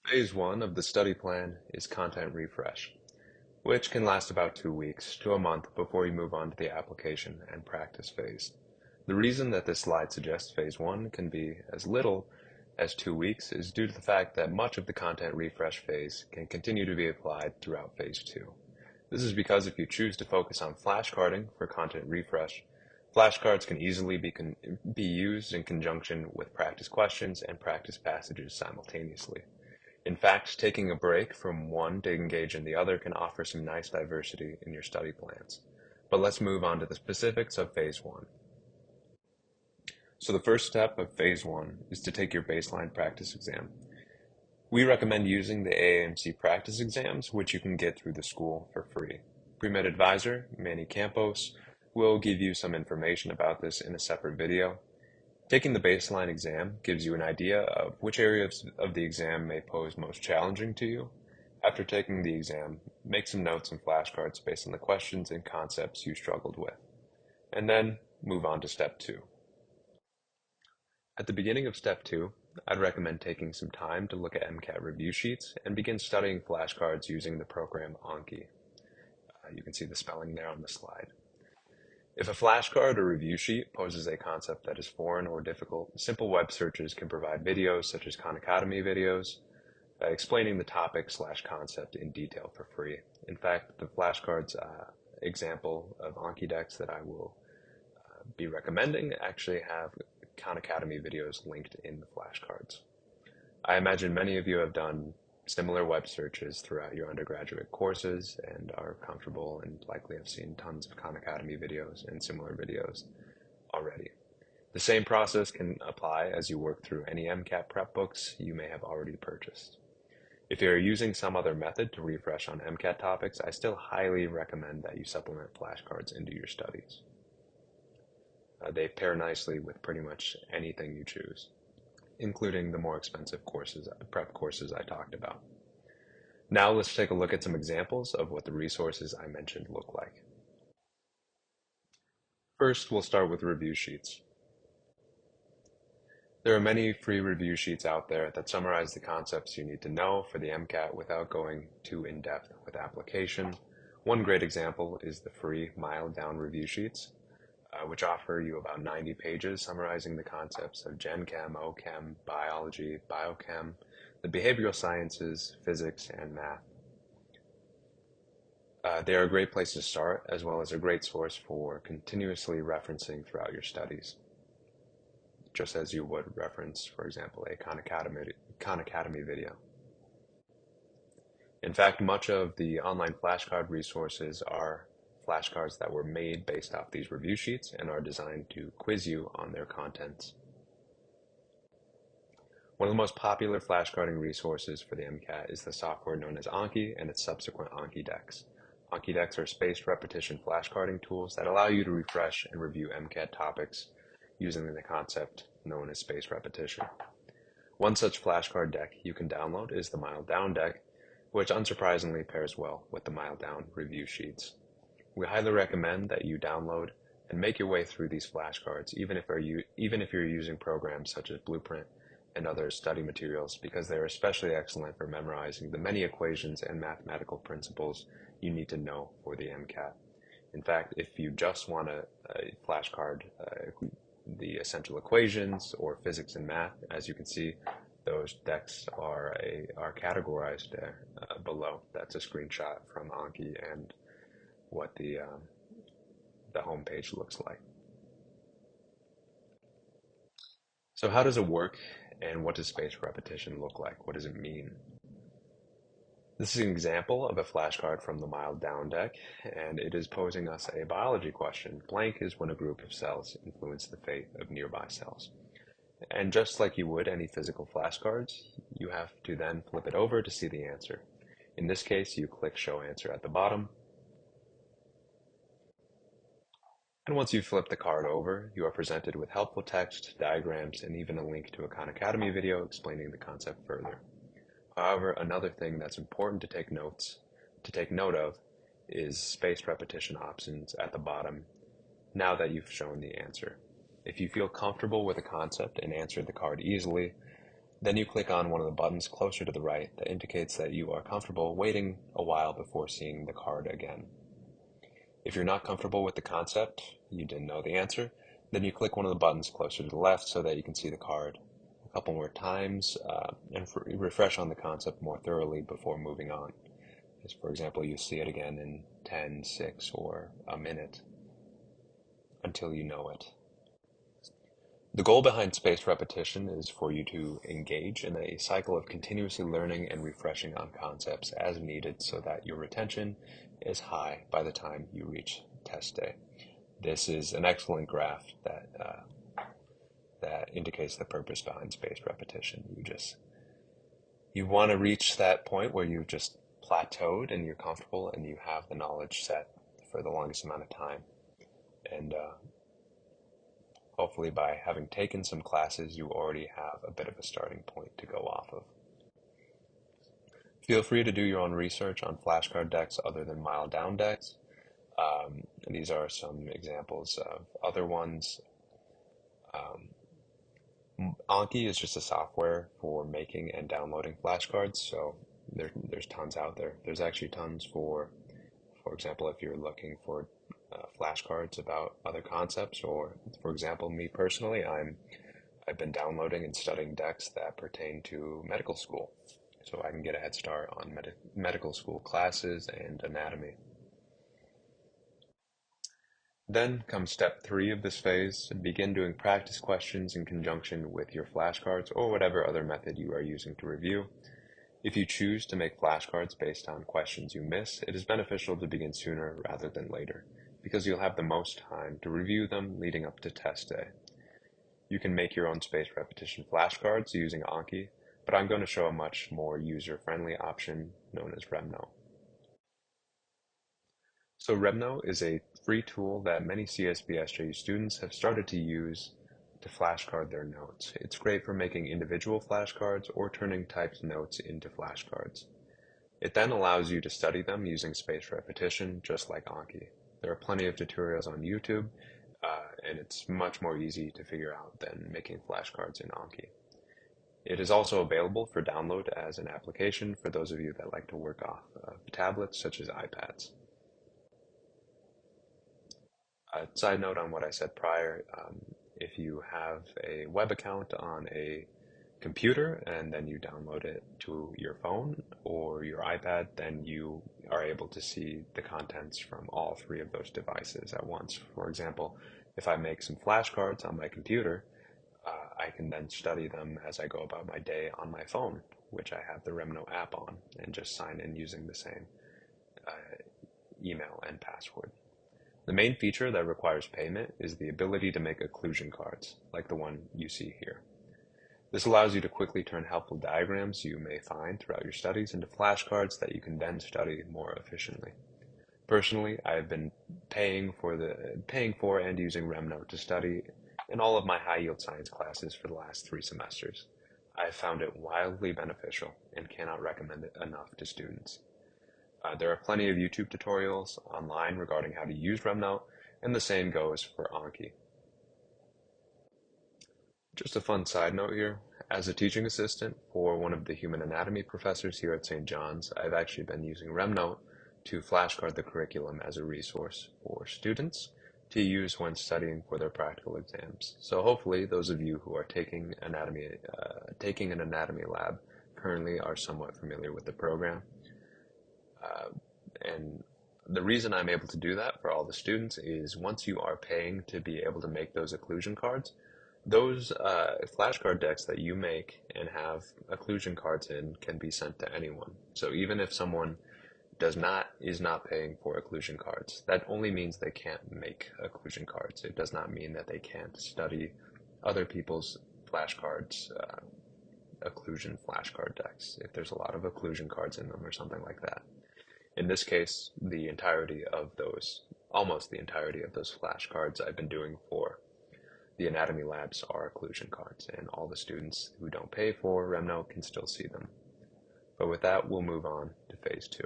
Phase 1 of the study plan is content refresh, which can last about 2 weeks to a month before you move on to the application and practice phase. The reason that this slide suggests Phase 1 can be as little as 2 weeks is due to the fact that much of the content refresh phase can continue to be applied throughout Phase 2. This is because if you choose to focus on flashcarding for content refresh, flashcards can easily be used in conjunction with practice questions and practice passages simultaneously. In fact, taking a break from one to engage in the other can offer some nice diversity in your study plans. But let's move on to the specifics of Phase 1. So the first step of Phase 1 is to take your baseline practice exam. We recommend using the AAMC practice exams, which you can get through the school for free. Pre-Med advisor, Manny Campos, will give you some information about this in a separate video. Taking the baseline exam gives you an idea of which areas of the exam may pose most challenging to you. After taking the exam, make some notes and flashcards based on the questions and concepts you struggled with, and then move on to Step 2. At the beginning of Step 2, I'd recommend taking some time to look at MCAT review sheets and begin studying flashcards using the program Anki. You can see the spelling there on the slide. If a flashcard or review sheet poses a concept that is foreign or difficult, simple web searches can provide videos such as Khan Academy videos explaining the topic/concept in detail for free. In fact, the flashcards example of Anki decks that I will be recommending actually have Khan Academy videos linked in the flashcards. I imagine many of you have done similar web searches throughout your undergraduate courses and are comfortable and likely have seen tons of Khan Academy videos and similar videos already. The same process can apply as you work through any MCAT prep books you may have already purchased. If you're using some other method to refresh on MCAT topics, I still highly recommend that you supplement flashcards into your studies. They pair nicely with pretty much anything you choose, including the more expensive prep courses I talked about. Now let's take a look at some examples of what the resources I mentioned look like. First, we'll start with review sheets. There are many free review sheets out there that summarize the concepts you need to know for the MCAT without going too in-depth with application. One great example is the free MileDown review sheets, which offer you about 90 pages summarizing the concepts of Gen Chem, OChem, biology, biochem, the behavioral sciences, physics, and math. They are a great place to start, as well as a great source for continuously referencing throughout your studies, just as you would reference, for example, a Khan Academy video. In fact, much of the online flashcard resources are flashcards that were made based off these review sheets and are designed to quiz you on their contents. One of the most popular flashcarding resources for the MCAT is the software known as Anki and its subsequent Anki decks. Anki decks are spaced repetition flashcarding tools that allow you to refresh and review MCAT topics using the concept known as spaced repetition. One such flashcard deck you can download is the MileDown deck, which unsurprisingly pairs well with the MileDown review sheets. We highly recommend that you download and make your way through these flashcards, even if you're using programs such as Blueprint and other study materials, because they're especially excellent for memorizing the many equations and mathematical principles you need to know for the MCAT. In fact, if you just want a flashcard, the essential equations or physics and math, as you can see, those decks are categorized there below. That's a screenshot from Anki and what the home page looks like. So how does it work, and what does spaced repetition look like? What does it mean? This is an example of a flashcard from the MileDown deck, and it is posing us a biology question. Blank is when a group of cells influence the fate of nearby cells. And just like you would any physical flashcards, you have to then flip it over to see the answer. In this case, you click Show Answer at the bottom. And once you flip the card over, you are presented with helpful text, diagrams, and even a link to a Khan Academy video explaining the concept further. However, another thing that's important to take note of is spaced repetition options at the bottom now that you've shown the answer. If you feel comfortable with a concept and answered the card easily, Then you click on one of the buttons closer to the right that indicates that you are comfortable waiting a while before seeing the card again. If you're not comfortable with the concept, you didn't know the answer, then you click one of the buttons closer to the left so that you can see the card a couple more times and refresh on the concept more thoroughly before moving on. As for example, you see it again in 10, 6, or a minute until you know it. The goal behind spaced repetition is for you to engage in a cycle of continuously learning and refreshing on concepts as needed so that your retention is high by the time you reach test day. This is an excellent graph that indicates the purpose behind spaced repetition. You want to reach that point where you've just plateaued and you're comfortable and you have the knowledge set for the longest amount of time. And hopefully by having taken some classes, you already have a bit of a starting point to go off of. Feel free to do your own research on flashcard decks other than MileDown decks. These are some examples of other ones. Anki is just a software for making and downloading flashcards, so there's tons out there. There's actually tons for example, if you're looking for flashcards about other concepts, or for example, me personally, I've been downloading and studying decks that pertain to medical school, so I can get a head start on medical school classes and anatomy. Then comes step 3 of this phase. Begin doing practice questions in conjunction with your flashcards or whatever other method you are using to review. If you choose to make flashcards based on questions you miss, it is beneficial to begin sooner rather than later, because you'll have the most time to review them leading up to test day. You can make your own spaced repetition flashcards using Anki, but I'm going to show a much more user-friendly option known as Remnote. So Remnote is a free tool that many CSBSju students have started to use to flashcard their notes. It's great for making individual flashcards or turning typed notes into flashcards. It then allows you to study them using spaced repetition, just like Anki. There are plenty of tutorials on YouTube, and it's much more easy to figure out than making flashcards in Anki. It is also available for download as an application for those of you that like to work off tablets such as iPads. Side note on what I said prior, if you have a web account on a computer and then you download it to your phone or your iPad, then you are able to see the contents from all 3 of those devices at once. For example, if I make some flashcards on my computer, I can then study them as I go about my day on my phone, which I have the Remnote app on, and just sign in using the same email and password. The main feature that requires payment is the ability to make occlusion cards, like the one you see here. This allows you to quickly turn helpful diagrams you may find throughout your studies into flashcards that you can then study more efficiently. Personally, I have been paying for and using Remnote to study in all of my high-yield science classes for the last 3 semesters. I have found it wildly beneficial and cannot recommend it enough to students. There are plenty of YouTube tutorials online regarding how to use Remnote, and the same goes for Anki. Just a fun side note here, as a teaching assistant for one of the human anatomy professors here at St. John's, I've actually been using Remnote to flashcard the curriculum as a resource for students to use when studying for their practical exams. So hopefully those of you who are taking an anatomy lab currently are somewhat familiar with the program. And the reason I'm able to do that for all the students is once you are paying to be able to make those occlusion cards, those flashcard decks that you make and have occlusion cards in can be sent to anyone. So even if someone is not paying for occlusion cards, that only means they can't make occlusion cards. It does not mean that they can't study other people's flashcards, occlusion flashcard decks, if there's a lot of occlusion cards in them or something like that. In this case, almost the entirety of those flashcards I've been doing for the anatomy labs are occlusion cards, and all the students who don't pay for Remnote can still see them. But with that, we'll move on to phase 2.